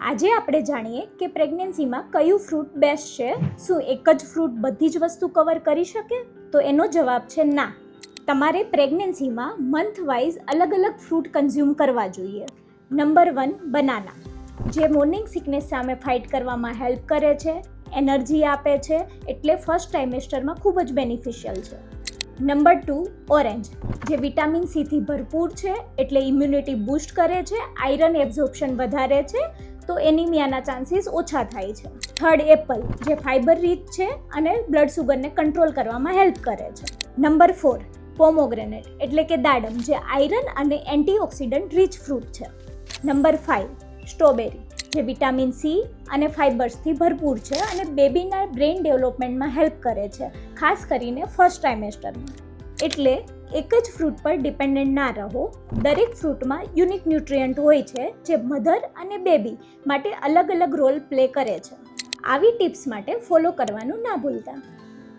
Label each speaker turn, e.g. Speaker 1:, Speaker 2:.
Speaker 1: આજે આપણે જાણીએ કે પ્રેગ્નન્સીમાં કયું ફ્રૂટ બેસ્ટ છે. શું એક જ ફ્રૂટ બધી જ વસ્તુ કવર કરી શકે? તો એનો જવાબ છે ના. તમારે પ્રેગ્નન્સીમાં મંથ વાઇઝ અલગ અલગ ફ્રૂટ કન્ઝ્યુમ કરવા જોઈએ. નંબર 1 બનાના, જે મોર્નિંગ સિકનેસ સામે ફાઇટ કરવામાં હેલ્પ કરે છે, એનર્જી આપે છે, એટલે ફર્સ્ટ ટ્રાઇમેસ્ટરમાં ખૂબ જ બેનિફિશિયલ છે. નંબર 2 ઓરેન્જ, જે વિટામિન સીથી ભરપૂર છે, એટલે ઇમ્યુનિટી બૂસ્ટ કરે છે, આયરન એબ્ઝોર્પ્શન વધારે છે, તો એનિમિયાના ચાન્સીસ ઓછા થાય છે. થર્ડ એપલ, જે ફાઇબર રીચ છે અને બ્લડ સુગરને કંટ્રોલ કરવામાં હેલ્પ કરે છે. નંબર 4 પોમોગ્રેનેટ, એટલે કે દાડમ, જે આયરન અને એન્ટીઓક્સિડન્ટ રીચ ફ્રૂટ છે. નંબર 5 સ્ટ્રોબેરી, જે વિટામિન સી અને ફાઇબર્સથી ભરપૂર છે અને બેબીના બ્રેઇન ડેવલપમેન્ટમાં હેલ્પ કરે છે, ખાસ કરીને ફર્સ્ટ ટ્રાઇમેસ્ટરમાં. એટલે એક જ ફ્રૂટ પર ડિપેન્ડન્ટ ના રહો. દરેક ફ્રૂટમાં યુનિક ન્યુટ્રિયન્ટ હોય છે, જે મધર અને બેબી માટે અલગ અલગ રોલ પ્લે કરે છે. આવી ટિપ્સ માટે ફોલો કરવાનું ના ભૂલતા.